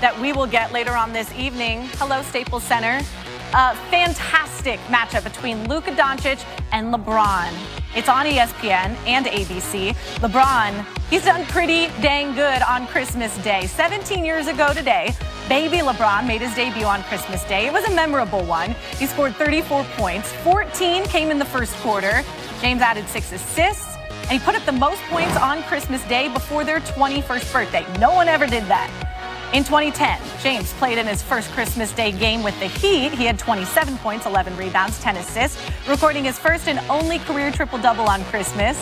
that we will get later on this evening. Hello, Staples Center. Fantastic matchup between Luka Doncic and LeBron. It's on ESPN and ABC. LeBron, he's done pretty dang good on Christmas Day. 17 years ago today, baby LeBron made his debut on Christmas Day. It was a memorable one. He scored 34 points. 14 came in the first quarter. James added 6 assists, and he put up the most points on Christmas Day before their 21st birthday. No one ever did that. In 2010, James played in his first Christmas Day game with the Heat. He had 27 points, 11 rebounds, 10 assists, recording his first and only career triple-double on Christmas.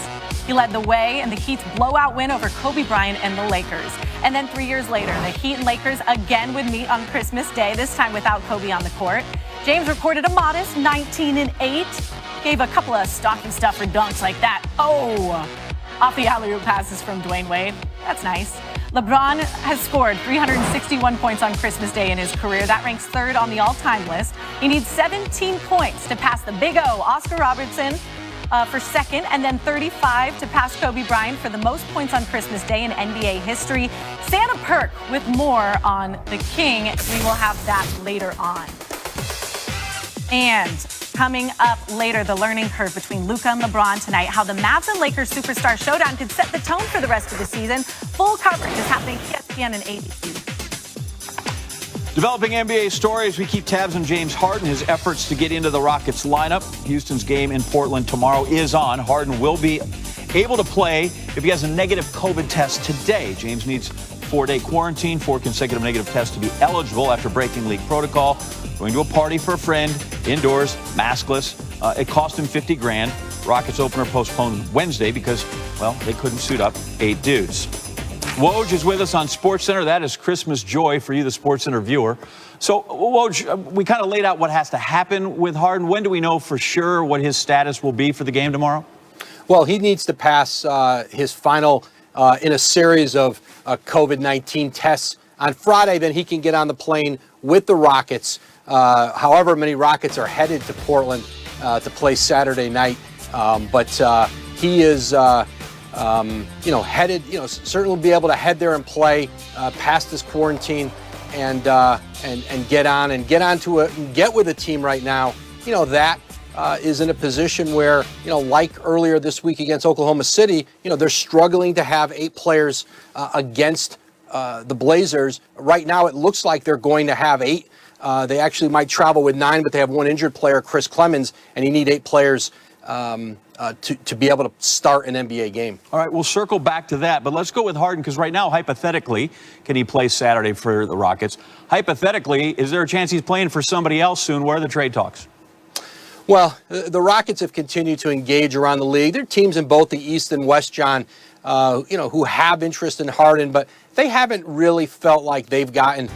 He led the way in the Heat's blowout win over Kobe Bryant and the Lakers. And then 3 years later, the Heat and Lakers again would meet on Christmas Day, this time without Kobe on the court. James recorded a modest 19-8, gave a couple of stocking stuffer dunks like that. Oh, off the alley-oop passes from Dwayne Wade. That's nice. LeBron has scored 361 points on Christmas Day in his career. That ranks third on the all-time list. He needs 17 points to pass the Big O, Oscar Robertson, for second, and then 35 to pass Kobe Bryant for the most points on Christmas Day in NBA history. Santa Perk with more on the King. We will have that later on. And coming up later, the learning curve between Luka and LeBron tonight, how the Mavs and Lakers superstar showdown could set the tone for the rest of the season. Full coverage is happening ESPN and ABC. Developing NBA stories, we keep tabs on James Harden, his efforts to get into the Rockets lineup. Houston's game in Portland tomorrow is on. Harden will be able to play if he has a negative COVID test today. James needs 4-day quarantine, 4 consecutive negative tests to be eligible after breaking league protocol. Going to a party for a friend, indoors, maskless. It cost him $50,000. Rockets opener postponed Wednesday because, well, they couldn't suit up 8 dudes. Woj is with us on SportsCenter. That is Christmas joy for you, the SportsCenter viewer. So, Woj, we kind of laid out what has to happen with Harden. When do we know for sure what his status will be for the game tomorrow? Well, he needs to pass his final in a series of COVID-19 tests on Friday. Then he can get on the plane with the Rockets. However many Rockets are headed to Portland to play Saturday night. But he is, headed, certainly be able to head there and play past this quarantine and get with a team right now. That is in a position where, like earlier this week against Oklahoma City, they're struggling to have 8 players against the Blazers. Right now, it looks like they're going to have 8. They actually might travel with 9, but they have 1 injured player, Chris Clemens, and you need 8 players to be able to start an NBA game. All right, we'll circle back to that, but let's go with Harden because right now, hypothetically, can he play Saturday for the Rockets? Hypothetically, is there a chance he's playing for somebody else soon? Where are the trade talks? Well, the Rockets have continued to engage around the league. There are teams in both the East and West, John, who have interest in Harden, but they haven't really felt like they've gotten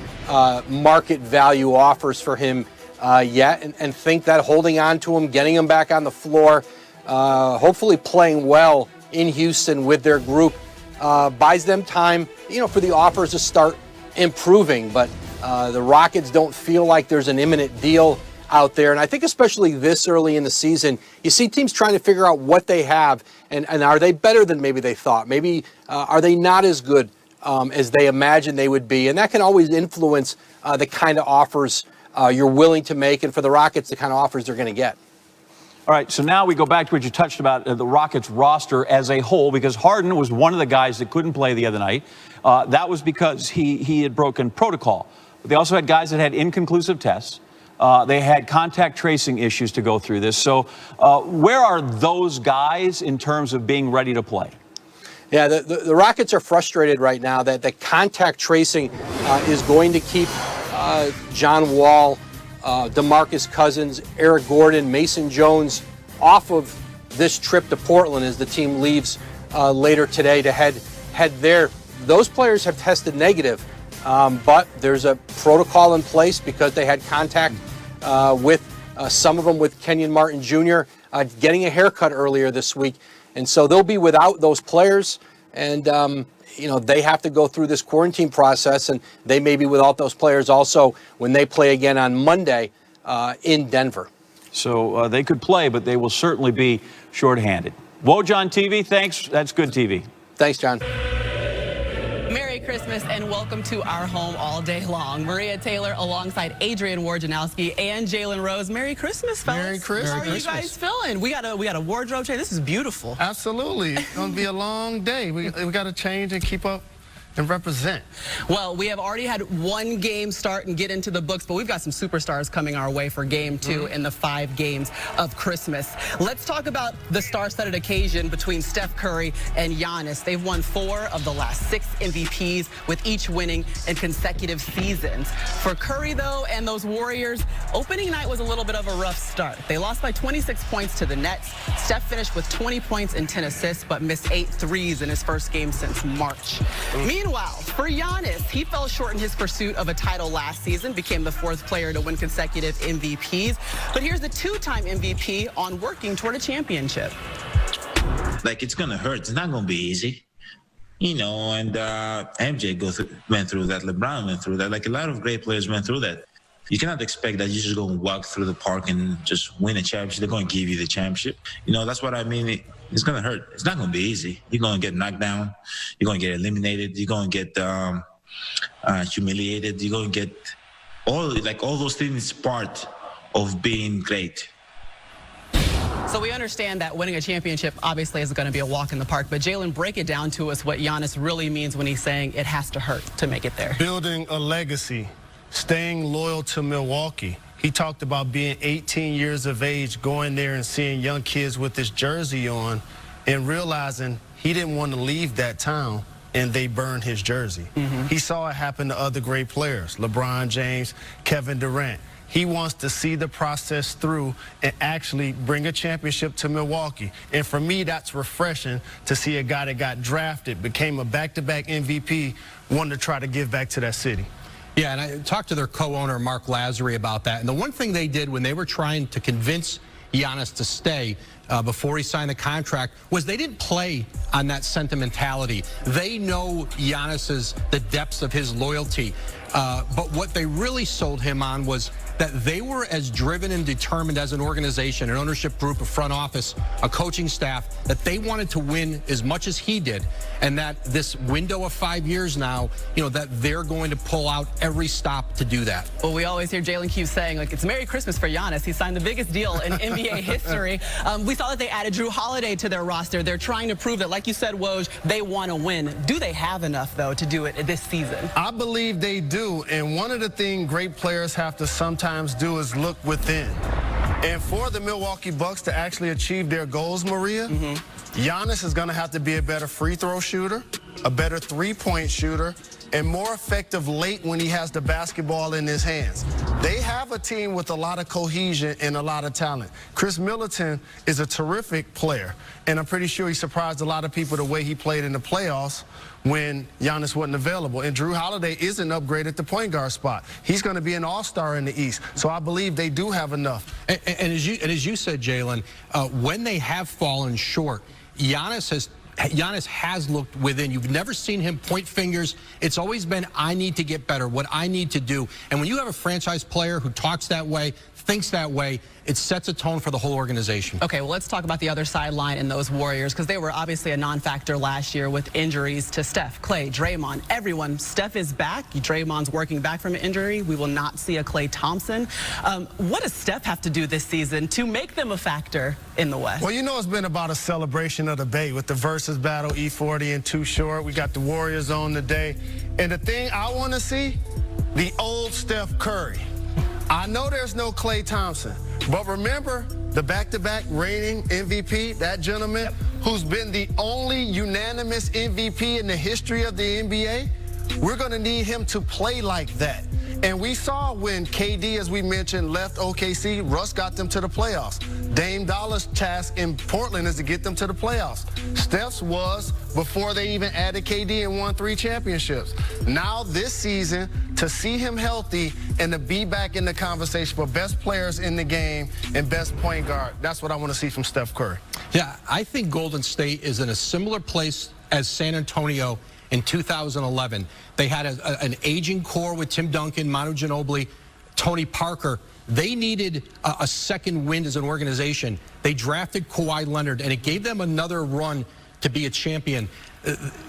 market value offers for him yet, and think that holding on to him, getting him back on the floor, hopefully playing well in Houston with their group, buys them time, for the offers to start improving. But the Rockets don't feel like there's an imminent deal out there. And I think especially this early in the season, you see teams trying to figure out what they have and are they better than maybe they thought? Maybe are they not as good as they imagined they would be? And that can always influence the kind of offers you're willing to make, and for the Rockets, the kind of offers they're going to get. All right, so now we go back to what you touched about, the Rockets roster as a whole, because Harden was one of the guys that couldn't play the other night. That was because he had broken protocol. But they also had guys that had inconclusive tests. They had contact tracing issues to go through this. So where are those guys in terms of being ready to play? Yeah, the Rockets are frustrated right now that the contact tracing is going to keep John Wall, DeMarcus Cousins, Eric Gordon, Mason Jones off of this trip to Portland as the team leaves later today to head there. Those players have tested negative, but there's a protocol in place because they had contact with some of them with Kenyon Martin Jr. Getting a haircut earlier this week. And so they'll be without those players, and they have to go through this quarantine process, and they may be without those players also when they play again on Monday in Denver. So they could play, but they will certainly be shorthanded. Woj on TV, thanks. That's good TV. Thanks, John. Merry Christmas. Christmas and welcome to our home all day long. Maria Taylor alongside Adrian Wojnarowski and Jalen Rose. Merry Christmas, fellas. Merry Christmas. How are you guys feeling? We got a wardrobe change. This is beautiful. Absolutely. It's going to be a long day. We got to change and keep up and represent. Well, we have already had one game start and get into the books, but we've got some superstars coming our way for game 2 in the 5 games of Christmas. Let's talk about the star-studded occasion between Steph Curry and Giannis. They've won 4 of the last 6 MVPs, with each winning in consecutive seasons. For Curry, though, and those Warriors, opening night was a little bit of a rough start. They lost by 26 points to the Nets. Steph finished with 20 points and 10 assists, but missed 8 threes in his first game since March. Meanwhile, for Giannis, he fell short in his pursuit of a title last season, became the 4th player to win consecutive MVPs. But here's the 2-time MVP on working toward a championship. Like, it's going to hurt. It's not going to be easy. You know, and MJ went through that. LeBron went through that. Like, a lot of great players went through that. You cannot expect that you're just going to walk through the park and just win a championship. They're going to give you the championship. You know, that's what I mean. It's going to hurt. It's not going to be easy. You're going to get knocked down. You're going to get eliminated. You're going to get humiliated. You're going to get all those things is part of being great. So we understand that winning a championship obviously is going to be a walk in the park. But Jalen, break it down to us what Giannis really means when he's saying it has to hurt to make it there. Building a legacy, staying loyal to Milwaukee. He talked about being 18 years of age, going there and seeing young kids with this jersey on and realizing he didn't want to leave that town, and they burned his jersey. He saw it happen to other great players, LeBron James, Kevin Durant. He wants to see the process through and actually bring a championship to Milwaukee. And for me, that's refreshing to see a guy that got drafted, became a back-to-back MVP, wanted to try to give back to that city. Yeah, and I talked to their co-owner, Mark Lazary, about that. And the one thing they did when they were trying to convince Giannis to stay before he signed the contract was they didn't play on that sentimentality. They know the depths of his loyalty. But what they really sold him on was that they were as driven and determined as an organization, an ownership group, a front office, a coaching staff, that they wanted to win as much as he did, and that this window of 5 years now, you know, that they're going to pull out every stop to do that. Well, we always hear Jalen keep saying, like, it's Merry Christmas for Giannis. He signed the biggest deal in NBA history. We saw that they added Drew Holiday to their roster. They're trying to prove that, like you said, Woj, they want to win. Do they have enough, though, to do it this season? I believe they do, and one of the things great players have to sometimes do is look within. And for the Milwaukee Bucks to actually achieve their goals, Maria, Giannis is going to have to be a better free throw shooter, a better three-point shooter, and more effective late when he has the basketball in his hands. They have a team with a lot of cohesion and a lot of talent. Chris Middleton is a terrific player, and I'm pretty sure he surprised a lot of people the way he played in the playoffs when Giannis wasn't available. And Drew Holiday is an upgrade at the point guard spot. He's going to be an all-star in the East, so I believe they do have enough. And as you said, Jalen, when they have fallen short, Giannis has looked within. You've never seen him point fingers. It's always been, I need to get better, what I need to do. And when you have a franchise player who talks that way, thinks that way, it sets a tone for the whole organization. Okay, well, let's talk about the other sideline in those Warriors, because they were obviously a non-factor last year with injuries to Steph, Klay, Draymond, everyone. Steph is back. Draymond's working back from an injury. We will not see a Klay Thompson. What does Steph have to do this season to make them a factor in the West? Well, you know, it's been about a celebration of the Bay with the versus battle, E40 and Too Short. We got the Warriors on today. And the thing I want to see, the old Steph Curry. I know there's no Klay Thompson, but remember the back-to-back reigning MVP, that gentleman who's been the only unanimous MVP in the history of the NBA? We're going to need him to play like that. And we saw when KD, as we mentioned, left OKC, Russ got them to the playoffs. Dame Dollar's task in Portland is to get them to the playoffs. Steph's was before they even added KD and won 3 championships. Now this season, to see him healthy and to be back in the conversation for best players in the game and best point guard, that's what I want to see from Steph Curry. Yeah, I think Golden State is in a similar place as San Antonio in 2011. They had an aging core with Tim Duncan, Manu Ginobili, Tony Parker. They needed a second wind as an organization. They drafted Kawhi Leonard, and it gave them another run to be a champion.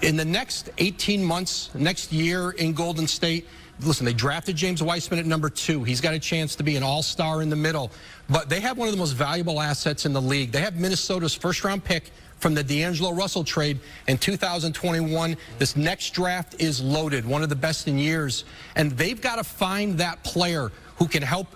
In the next 18 months, next year in Golden State, listen, they drafted James Weissman at number 2. He's got a chance to be an all-star in the middle. But they have one of the most valuable assets in the league. They have Minnesota's first-round pick from the D'Angelo Russell trade in 2021. This next draft is loaded, one of the best in years. And they've got to find that player who can help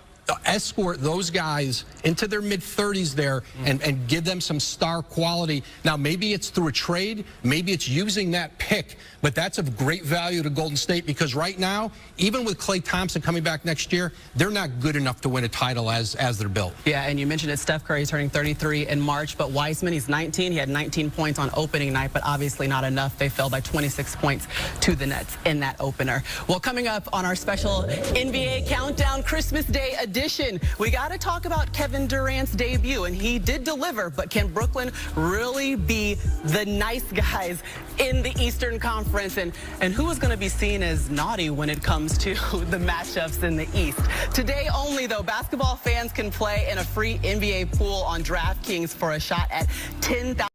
escort those guys into their mid-30s there and give them some star quality. Now, maybe it's through a trade, maybe it's using that pick, but that's of great value to Golden State because right now, even with Klay Thompson coming back next year, they're not good enough to win a title as they're built. Yeah, and you mentioned it, Steph Curry is turning 33 in March, but Weissman, he's 19. He had 19 points on opening night, but obviously not enough. They fell by 26 points to the Nets in that opener. Well, coming up on our special NBA Countdown Christmas Day edition, we got to talk about Kevin Durant's debut, and he did deliver, but can Brooklyn really be the nice guys in the Eastern Conference? And who is going to be seen as naughty when it comes to the matchups in the East? Today only, though, basketball fans can play in a free NBA pool on DraftKings for a shot at $10,000.